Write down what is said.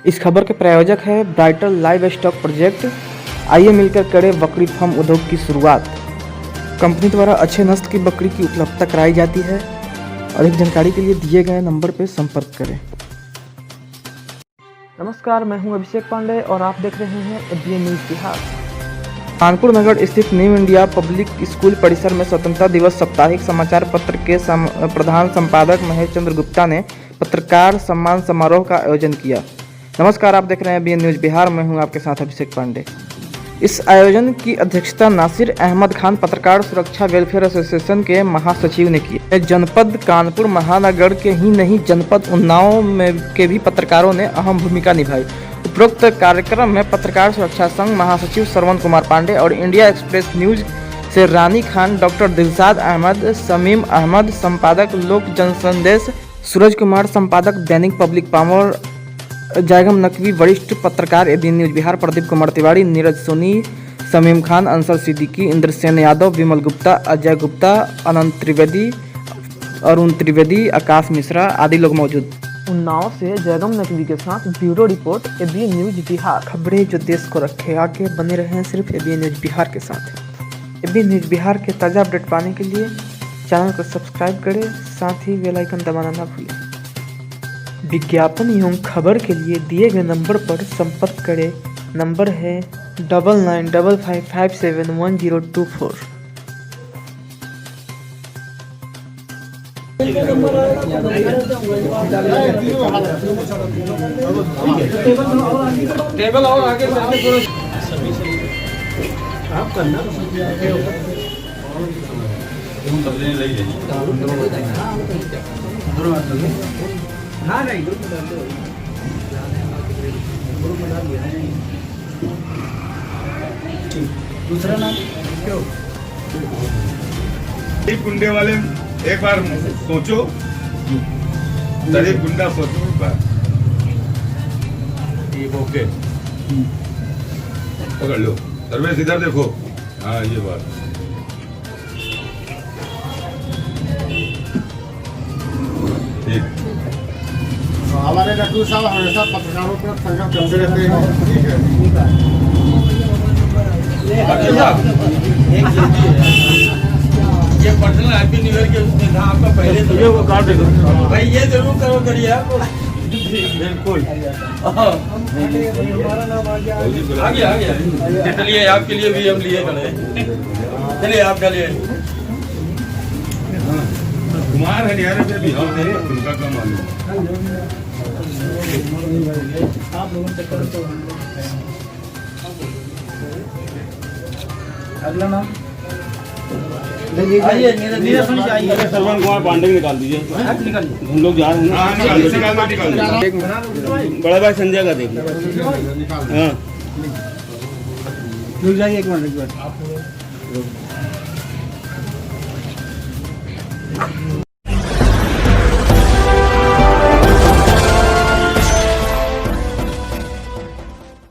इस खबर के प्रायोजक है ब्राइटल लाइव स्टॉक प्रोजेक्ट। आइए मिलकर करें बकरी फार्म उद्योग की शुरुआत। कंपनी द्वारा अच्छे नस्ल की बकरी की उपलब्धता कराई जाती है। अधिक जानकारी के लिए दिए गए नंबर पर संपर्क करें। नमस्कार, मैं हूं अभिषेक पांडे और आप देख रहे हैं एबीएन न्यूज़ बिहार। कानपुर नगर स्थित न्यू इंडिया पब्लिक स्कूल परिसर में स्वतंत्रता दिवस साप्ताहिक समाचार पत्र के प्रधान संपादक महेश चंद्र गुप्ता ने पत्रकार सम्मान समारोह का आयोजन किया। नमस्कार, आप देख रहे हैं एबीएन न्यूज़ बिहार। मैं हूं आपके साथ अभिषेक पांडे। इस आयोजन की अध्यक्षता नासिर अहमद खान पत्रकार सुरक्षा वेलफेयर एसोसिएशन के महासचिव ने की। जनपद कानपुर महानगर के ही नहीं, जनपद उन्नाव में के भी पत्रकारों ने अहम भूमिका निभाई। उपरोक्त कार्यक्रम में पत्रकार सुरक्षा संघ महासचिव श्रवण कुमार पांडे और इंडिया एक्सप्रेस न्यूज से रानी खान, डॉक्टर दिलशाद अहमद, शमीम अहमद संपादक लोक जनसंदेश, सूरज कुमार संपादक दैनिक पब्लिक पावर, जयगम नकवी वरिष्ठ पत्रकार एबीएन न्यूज़ बिहार, प्रदीप कुमार तिवारी, नीरज सोनी, शमीम खान, अंसर सिद्दीकी, इंद्रसेन यादव, विमल गुप्ता, अजय गुप्ता, अनंत त्रिवेदी, अरुण त्रिवेदी, आकाश मिश्रा आदि लोग मौजूद। उन्नाव से जयगम नकवी के साथ bureau report ABN news Bihar. खबरें जो देश को रखे आगे, बने रहे सिर्फ एबीएन न्यूज़ बिहार के साथ। एबीएन न्यूज़ बिहार के ताज़ा अपडेट पाने के लिए चैनल को सब्सक्राइब करें, साथ ही बेल आइकन दबाना ना भूलें। विज्ञापन एवं खबर के लिए दिए गए नंबर पर संपर्क करें। नंबर है 9955571024। टेबल और आगे आप करना हाँ नहीं दूसरा नाम क्यों गुंडे वाले एक बार सोचो, शरीफ गुंडा सोचो एक बार। ओके, पकड़ लो सर्वेश, इधर देखो। हाँ, ये बात ठीक। हमारे डॉक्टर साहब हमेशा पत्रकारों पर संघर्ष करते रहते हैं। ठीक है, ये पर्सनल हैप्पी न्यू ईयर के उसमें था आपका पहले तो ये वो कार्ड दे दो भाई, ये जरूर करो करिए आप। बिल्कुल आ गया चलिए, आपके लिए भी हम लिए खड़े। चलिए आप चलिए। कुमार हरियाणा पे भी हम नहीं, उनका क्या मालूम। आप लोगों से करो तो अगला नाम आइए, नीरज सोनी आइए। श्रवण कुमार पांडे को निकाल दीजिए, निकालिए। हम लोग जा रहे हैं। बड़ा भाई संजय का देखिए। हाँ, रुक जाइए एक मिनट।